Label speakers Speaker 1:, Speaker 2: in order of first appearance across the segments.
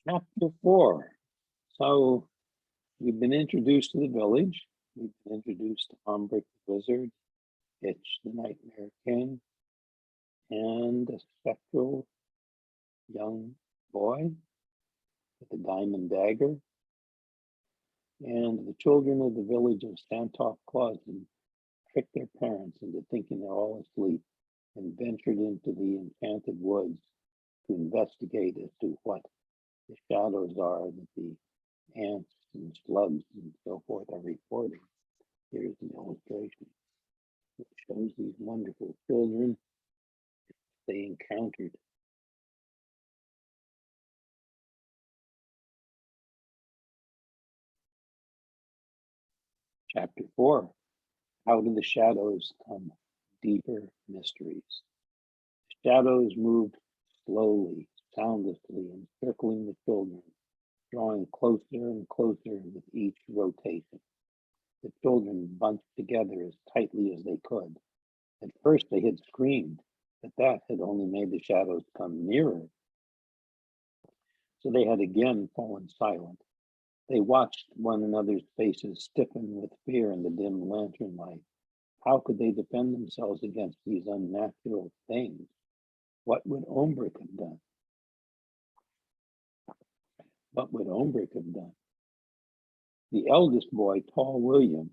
Speaker 1: Chapter 4. So we've been introduced to the village. We've been introduced to Umbric the Wizard, Hitch the Nightmare King, and a spectral young boy with a diamond dagger. And the children of the village of Santoff Clausen tricked their parents into thinking they're all asleep and ventured into the enchanted woods to investigate as to what the shadows are that the ants and slugs and so forth are reporting. Here's an illustration that shows these wonderful children they encountered. Chapter 4. Out of the shadows come deeper mysteries. The shadows moved slowly, soundlessly, encircling the children, drawing closer and closer with each rotation. The children bunched together as tightly as they could. At first they had screamed, but that had only made the shadows come nearer. So they had again fallen silent. They watched one another's faces stiffen with fear in the dim lantern light. How could they defend themselves against these unnatural things? What would Ombric have done? What would Ombric have done? The eldest boy, Tall William,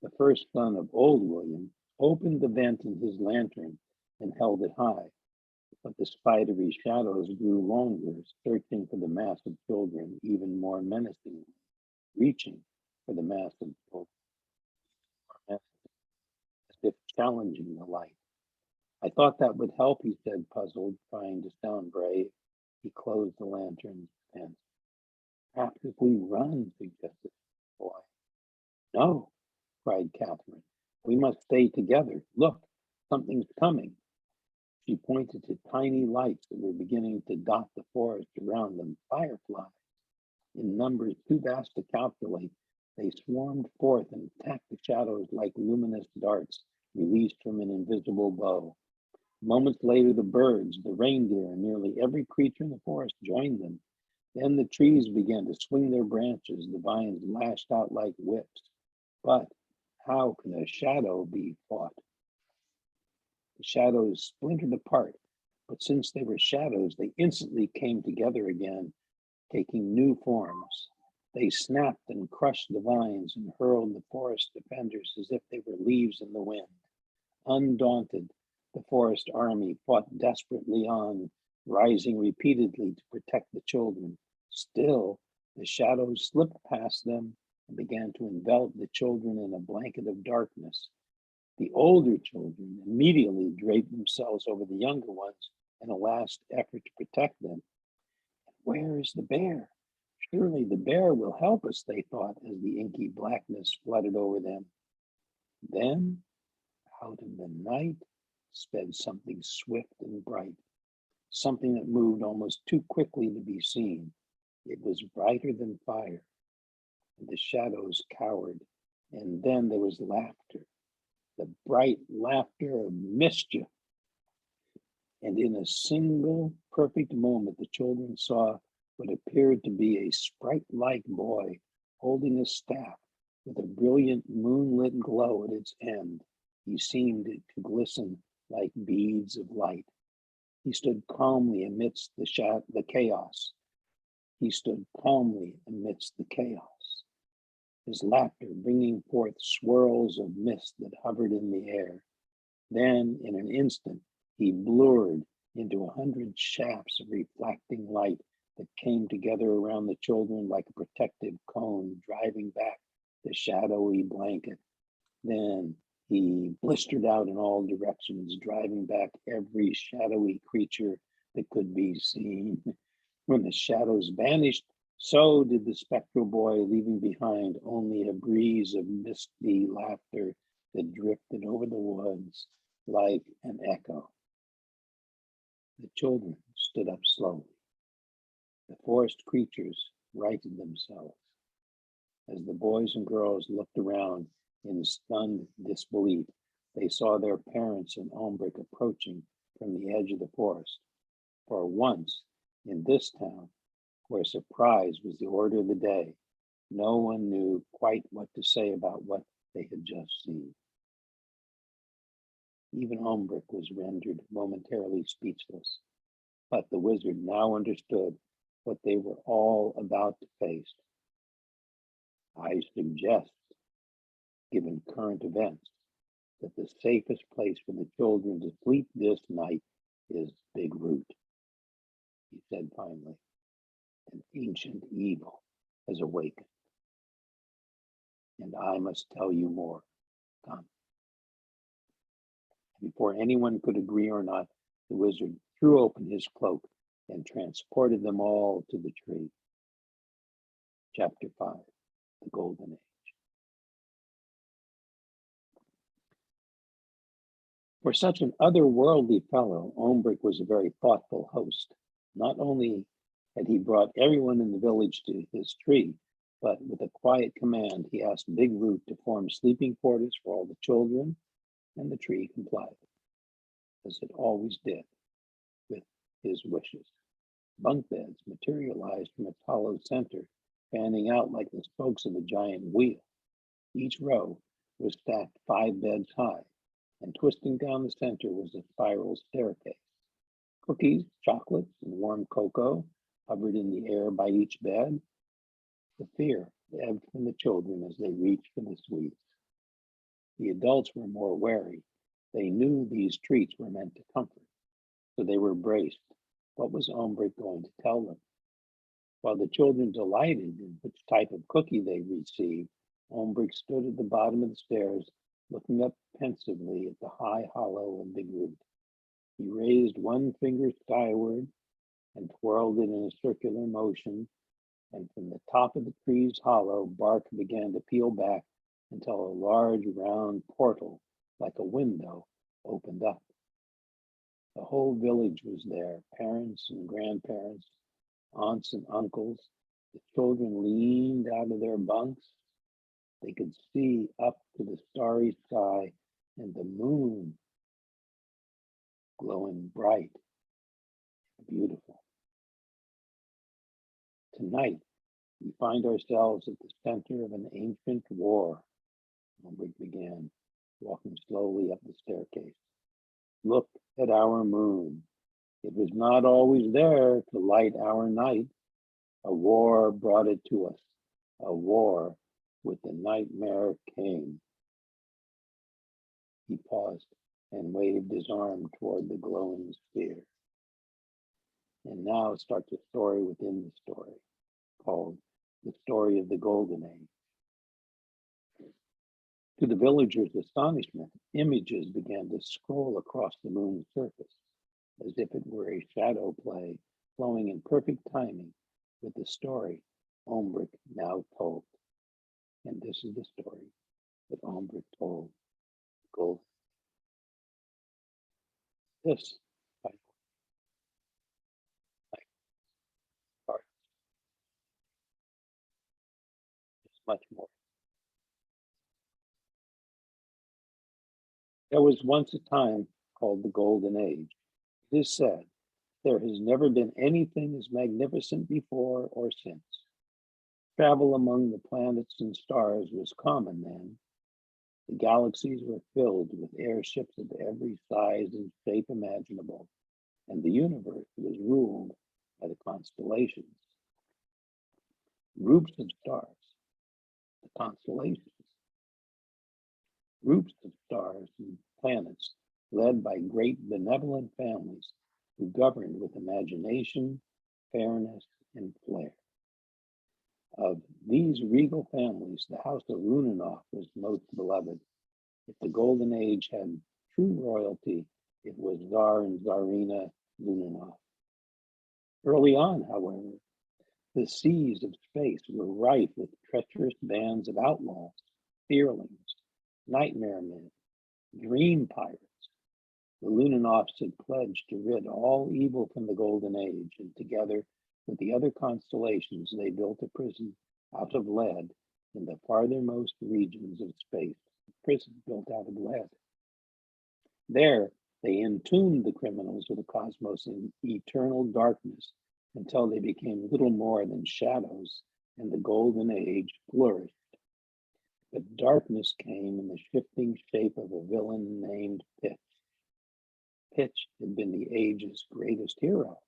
Speaker 1: the first son of Old William, opened the vent in his lantern and held it high. But the spidery shadows grew longer, searching for the mass of children even more menacingly, reaching for the mass of children, as if challenging the light. I thought that would help, he said, puzzled, trying to sound brave. He closed the lantern and perhaps if we run, suggested the boy. No, cried Catherine. We must stay together. Look, something's coming. She pointed to tiny lights that were beginning to dot the forest around them, fireflies. In numbers too vast to calculate, they swarmed forth and attacked the shadows like luminous darts released from an invisible bow. Moments later, the birds, the reindeer, and nearly every creature in the forest joined them. Then the trees began to swing their branches, the vines lashed out like whips. But how can a shadow be fought? The shadows splintered apart, but since they were shadows, they instantly came together again, taking new forms. They snapped and crushed the vines and hurled the forest defenders as if they were leaves in the wind. Undaunted, the forest army fought desperately on, rising repeatedly to protect the children. Still, the shadows slipped past them and began to envelop the children in a blanket of darkness. The older children immediately draped themselves over the younger ones in a last effort to protect them. Where is the bear? Surely the bear will help us, they thought as the inky blackness flooded over them. Then, out of the night, sped something swift and bright, something that moved almost too quickly to be seen. It was brighter than fire, and the shadows cowered. And then there was laughter, the bright laughter of mischief. And in a single perfect moment, the children saw what appeared to be a sprite-like boy holding a staff with a brilliant moonlit glow at its end. He seemed to glisten like beads of light. He stood calmly amidst the chaos. He stood calmly amidst the chaos, his laughter bringing forth swirls of mist that hovered in the air. Then, in an instant, he blurred into 100 shafts of reflecting light that came together around the children like a protective cone, driving back the shadowy blanket. Then he blistered out in all directions, driving back every shadowy creature that could be seen. When the shadows vanished, so did the spectral boy, leaving behind only a breeze of misty laughter that drifted over the woods like an echo. The children stood up slowly. The forest creatures righted themselves. As the boys and girls looked around in stunned disbelief, they saw their parents and Ombric approaching from the edge of the forest. For once, in this town, where surprise was the order of the day. No one knew quite what to say about what they had just seen. Even Ombrick was rendered momentarily speechless, but the wizard now understood what they were all about to face. I suggest, given current events, that the safest place for the children to sleep this night is Big Root, he said finally. An ancient evil has awakened, and I must tell you more. Come. Before anyone could agree or not, the wizard threw open his cloak and transported them all to the tree. Chapter 5, The Golden Age. For such an otherworldly fellow, Ombrick was a very thoughtful host. Not only had he brought everyone in the village to his tree, but with a quiet command, he asked Big Root to form sleeping quarters for all the children, and the tree complied, as it always did, with his wishes. Bunk beds materialized from its hollow center, fanning out like the spokes of a giant wheel. Each row was stacked 5 beds high, and twisting down the center was a spiral staircase. Cookies, chocolates, and warm cocoa hovered in the air by each bed. The fear ebbed from the children as they reached for the sweets. The adults were more wary. They knew these treats were meant to comfort, so they were braced. What was Ombrick going to tell them? While the children delighted in which type of cookie they received, Ombrick stood at the bottom of the stairs, looking up pensively at the high hollow of Big Root. He raised one finger skyward and twirled it in a circular motion, and from the top of the tree's hollow, bark began to peel back until a large round portal, like a window, opened up. The whole village was there, parents and grandparents, aunts and uncles. The children leaned out of their bunks. They could see up to the starry sky and the moon glowing bright, beautiful. Tonight, we find ourselves at the center of an ancient war, Ombrick began, walking slowly up the staircase. Look at our moon. It was not always there to light our night. A war brought it to us, a war with the Nightmare King. He paused and waved his arm toward the glowing sphere. And now starts a story within the story, called The Story of the Golden Age. To the villagers' astonishment, images began to scroll across the moon's surface, as if it were a shadow play flowing in perfect timing with the story Ombrick now told. And this is the story that Ombrick told. Golden. This, by part, is much more. There was once a time called the Golden Age. It is said there has never been anything as magnificent before or since. Travel among the planets and stars was common then. The galaxies were filled with airships of every size and shape imaginable, and the universe was ruled by the constellations. Groups of stars, the constellations. Groups of stars and planets led by great benevolent families who governed with imagination, fairness, and flair. Of these regal families, the house of Runenoff was most beloved. If the Golden Age had true royalty, it was Tsar and Tsarina Runenoff. Early on, however, the seas of space were rife with treacherous bands of outlaws, fearlings, nightmare men, dream pirates. The Lunenoffs had pledged to rid all evil from the Golden Age, and together with the other constellations, they built a prison out of lead in the farthermost regions of space. A prison built out of lead. There, they entombed the criminals of the cosmos in eternal darkness until they became little more than shadows and the golden age flourished. But darkness came in the shifting shape of a villain named Pitch. Pitch had been the age's greatest hero.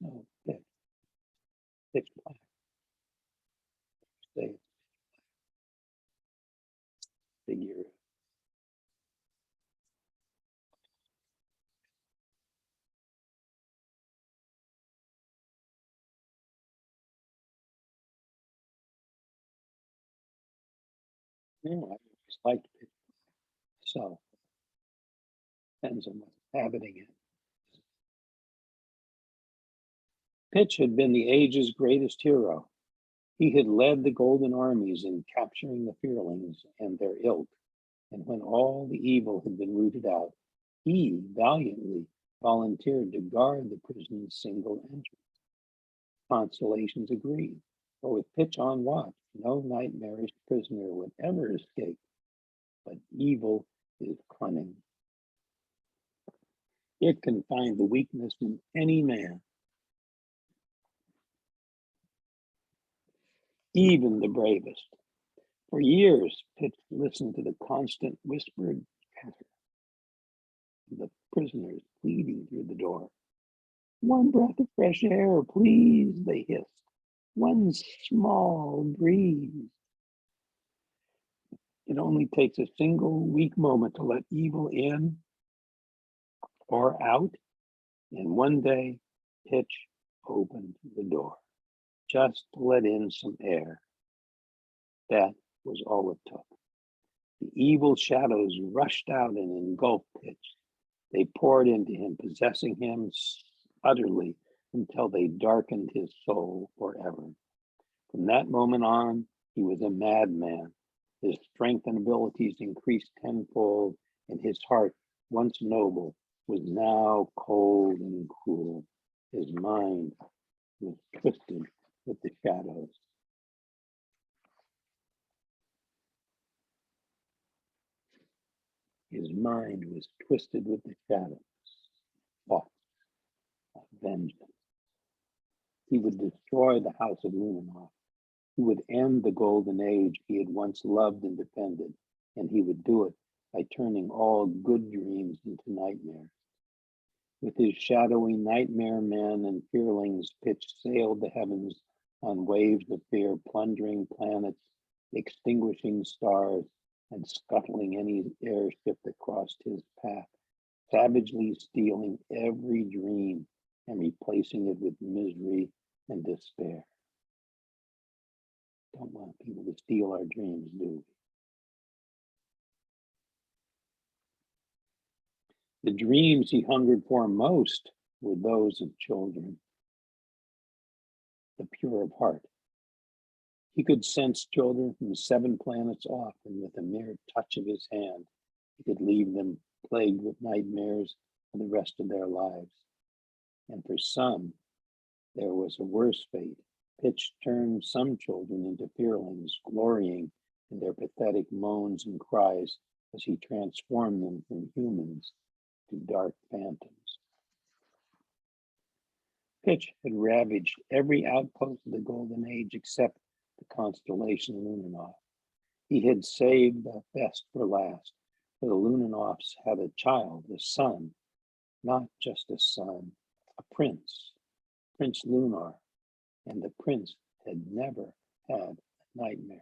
Speaker 1: No, pitch black. Say figure. Yeah, I always liked pitch. So depends on what's inhabiting it. Pitch had been the age's greatest hero. He had led the golden armies in capturing the Fearlings and their ilk, and when all the evil had been rooted out, he valiantly volunteered to guard the prison's single entrance. Constellations agreed, for with Pitch on watch, no nightmarish prisoner would ever escape. But evil is cunning. It can find the weakness in any man, even the bravest. For years, Pitch listened to the constant whispered chatter of the prisoners pleading through the door. One breath of fresh air, please, they hissed. One small breeze. It only takes a single weak moment to let evil in or out, and one day, Pitch opened the door, just to let in some air. That was all it took. The evil shadows rushed out and engulfed Pitch. They poured into him, possessing him utterly until they darkened his soul forever. From that moment on, he was a madman. His strength and abilities increased tenfold, and his heart, once noble, was now cold and cruel. His mind was twisted with the shadows. His mind was twisted with the shadows, thoughts of vengeance. He would destroy the house of Luminov. He would end the golden age he had once loved and defended, and he would do it by turning all good dreams into nightmares. With his shadowy nightmare men and fearlings, Pitch sailed the heavens on waves of fear, plundering planets, extinguishing stars, and scuttling any airship that crossed his path, savagely stealing every dream and replacing it with misery and despair. Don't want people to steal our dreams, do we? The dreams he hungered for most were those of children, the pure of heart. He could sense children from 7 planets off, and with a mere touch of his hand, he could leave them plagued with nightmares for the rest of their lives. And for some, there was a worse fate. Pitch turned some children into fearlings, glorying in their pathetic moans and cries as he transformed them from humans to dark phantoms. Pitch had ravaged every outpost of the Golden Age except the constellation Luminov. He had saved the best for last, for the Luminovs had a child, a son, not just a son, a prince, Prince Lunar, and the prince had never had a nightmare.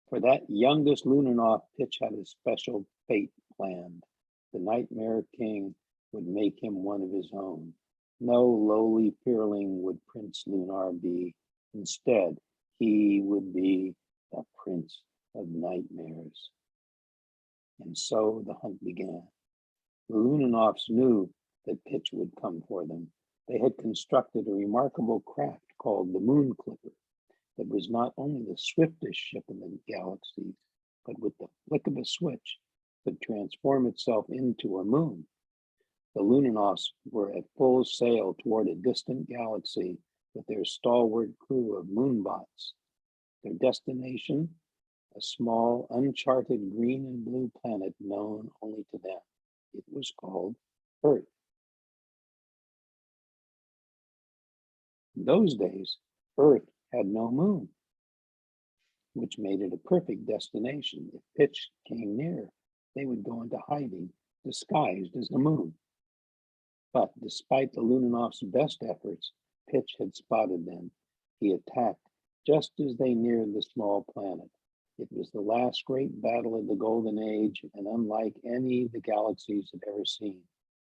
Speaker 1: For that youngest Luminov, Pitch had a special fate planned. The Nightmare King would make him one of his own. No lowly fearling would Prince Lunar be. Instead, he would be the Prince of Nightmares. And so the hunt began. The Luminovs knew that Pitch would come for them. They had constructed a remarkable craft called the Moon Clipper that was not only the swiftest ship in the galaxy, but with the flick of a switch could transform itself into a moon. The Luminovs were at full sail toward a distant galaxy with their stalwart crew of moonbots. Their destination, a small, uncharted green and blue planet known only to them. It was called Earth. In those days, Earth had no moon, which made it a perfect destination. If Pitch came near, they would go into hiding, disguised as the moon. But despite the Lunanov's best efforts, Pitch had spotted them. He attacked just as they neared the small planet. It was the last great battle of the Golden Age, and unlike any the galaxies had ever seen.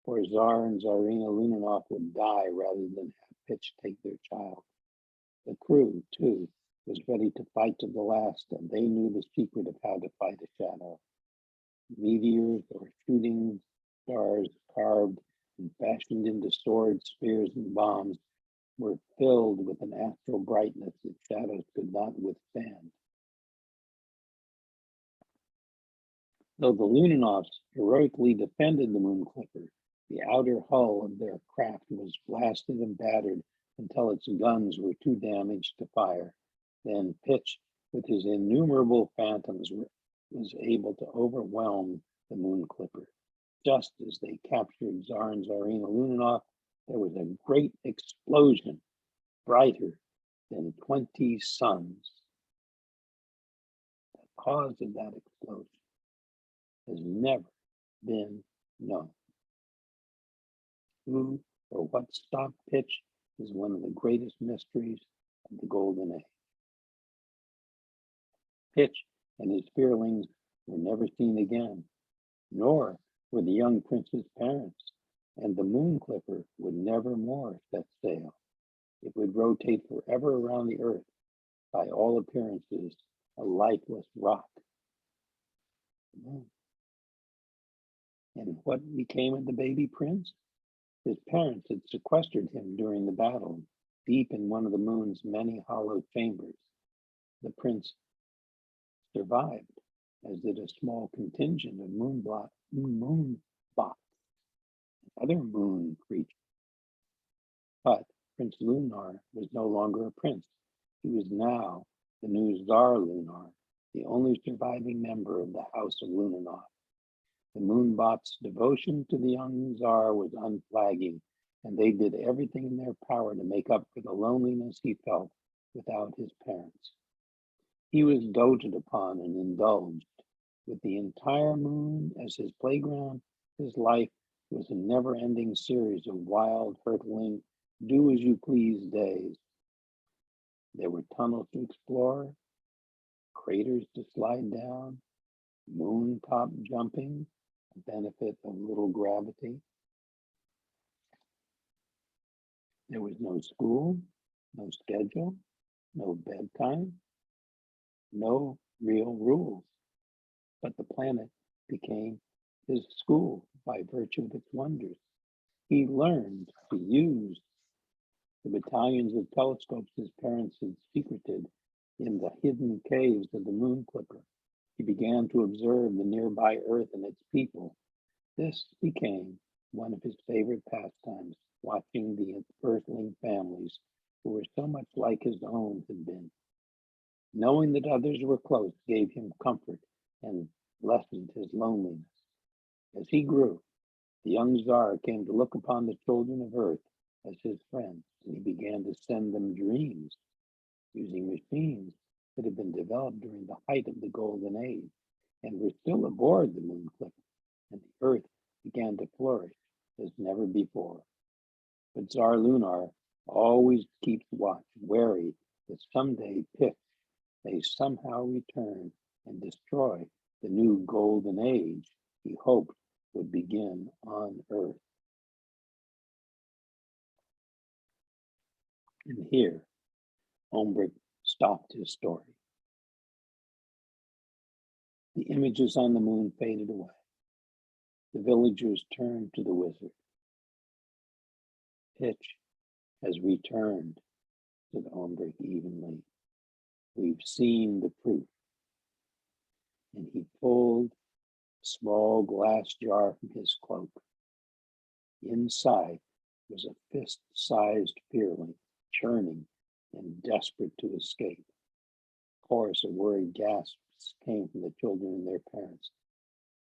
Speaker 1: For Tsar and Tsarina Lunanov would die rather than have Pitch take their child. The crew, too, was ready to fight to the last, and they knew the secret of how to fight a shadow. Meteors or shooting stars carved and fashioned into swords, spears, and bombs were filled with an astral brightness that shadows could not withstand. Though the Lunanovs heroically defended the moon clipper, the outer hull of their craft was blasted and battered until its guns were too damaged to fire. Then Pitch, with his innumerable phantoms, was able to overwhelm the moon clipper. Just as they captured Tsar and Tsarina Lunanov, there was a great explosion, brighter than 20 suns. The cause of that explosion has never been known. Who or what stopped Pitch is one of the greatest mysteries of the Golden Age. Pitch and his fearlings were never seen again, nor were the young prince's parents, and the moon clipper would never more set sail. It would rotate forever around the earth, by all appearances, a lifeless rock. And what became of the baby prince? His parents had sequestered him during the battle, deep in one of the moon's many hollow chambers. The prince survived, as did a small contingent of moonbots, other moon creatures. But Prince Lunar was no longer a prince. He was now the new Tsar Lunar, the only surviving member of the House of Lunanov. The Moonbots' devotion to the young Tsar was unflagging, and they did everything in their power to make up for the loneliness he felt without his parents. He was doted upon and indulged. With the entire moon as his playground, his life was a never-ending series of wild, hurtling, do-as-you-please days. There were tunnels to explore, craters to slide down, moon-top jumping, a benefit of little gravity. There was no school, no schedule, no bedtime, no real rules. But the planet became his school by virtue of its wonders. He learned to use the battalions of telescopes his parents had secreted in the hidden caves of the moon clipper. He began to observe the nearby Earth and its people. This became one of his favorite pastimes, watching the Earthling families who were so much like his own had been. Knowing that others were close gave him comfort and lessened his loneliness. As he grew, the young Tsar came to look upon the children of Earth as his friends, and he began to send them dreams using machines that had been developed during the height of the Golden Age and were still aboard the moon clipper, and the Earth began to flourish as never before. But Tsar Lunar always keeps watch, wary that someday Pitch may somehow return and destroy the new Golden Age he hoped would begin on Earth. And here, Ombrick stopped his story. The images on the moon faded away. The villagers turned to the wizard. Pitch has returned, said Ombrick evenly. We've seen the proof. And he pulled a small glass jar from his cloak. Inside was a fist-sized fearling, churning and desperate to escape. A chorus of worried gasps came from the children and their parents.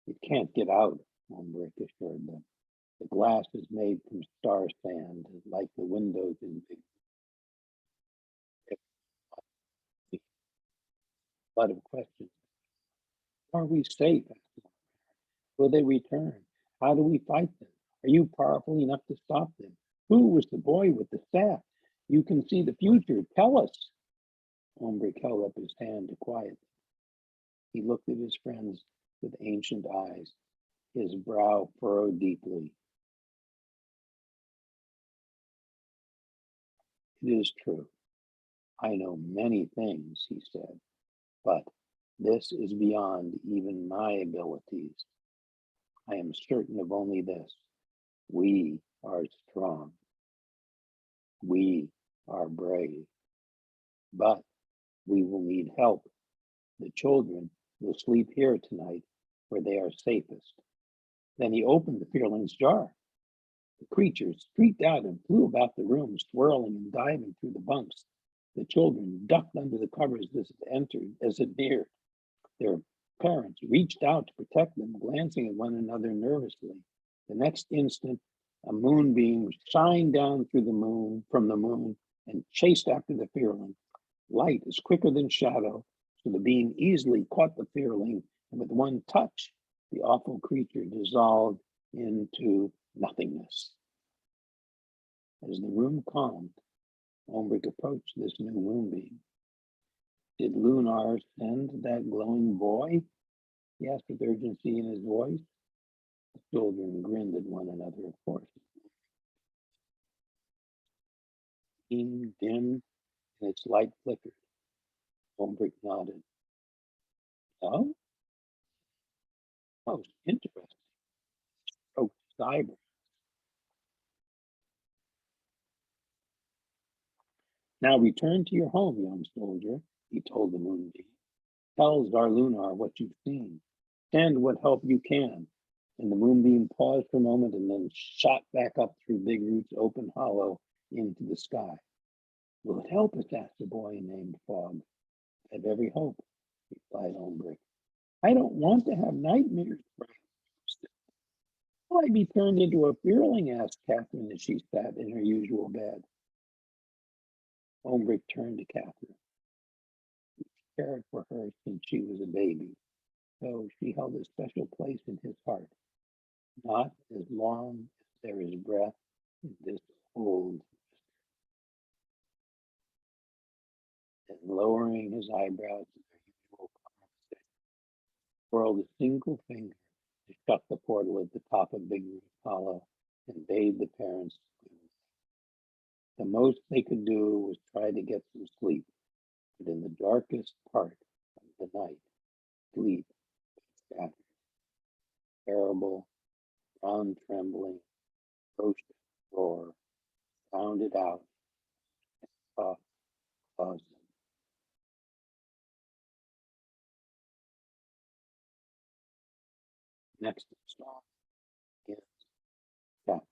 Speaker 1: It can't get out, Ombrick assured them. The glass is made from star sand, like the windows in big. A lot of questions. Are we safe? Will they return? How do we fight them? Are you powerful enough to stop them? Who was the boy with the staff? You can see the future. Tell us. Ombrick held up his hand to quiet them. He looked at his friends with ancient eyes, his brow furrowed deeply. It is true. I know many things, he said, but this is beyond even my abilities. I am certain of only this. We are strong. We are brave. But we will need help. The children will sleep here tonight where they are safest. Then he opened the Fearling's jar. The creatures streaked out and flew about the room, swirling and diving through the bunks. The children ducked under the covers as it neared. Their parents reached out to protect them, glancing at one another nervously. The next instant, a moonbeam shined down from the moon and chased after the Fearling. Light is quicker than shadow, so the beam easily caught the Fearling, and with one touch, the awful creature dissolved into nothingness. As the room calmed, Ombrick approached this new moonbeam. Did Lunar send that glowing boy? He asked with urgency in his voice. The children grinned at one another, of course. The beam dimmed and its light flickered. Ombrick nodded. Oh? Most interesting. Stroked his eyebrows. Now return to your home, young soldier, he told the moonbeam. Tell Zarlunar what you've seen. Send what help you can. And the moonbeam paused for a moment and then shot back up through Big Root's open hollow into the sky. Will it help us? Asked a boy named Fog. I have every hope, replied Ombrick. I don't want to have nightmares. Will I be turned into a fearling? Asked Catherine as she sat in her usual bed. Ombrick turned to Catherine. He cared for her since she was a baby, so she held a special place in his heart. Not as long as there is breath in this old. And lowering his eyebrows to their usual conversation, twirled a single finger to shut the portal at the top of Big Root Hollow and bade the parents good night. The most they could do was try to get some sleep, but in the darkest part of the night, sleep scattered, terrible, ground trembling, ferocious roar sounded out, soft claws. Next song is Chapter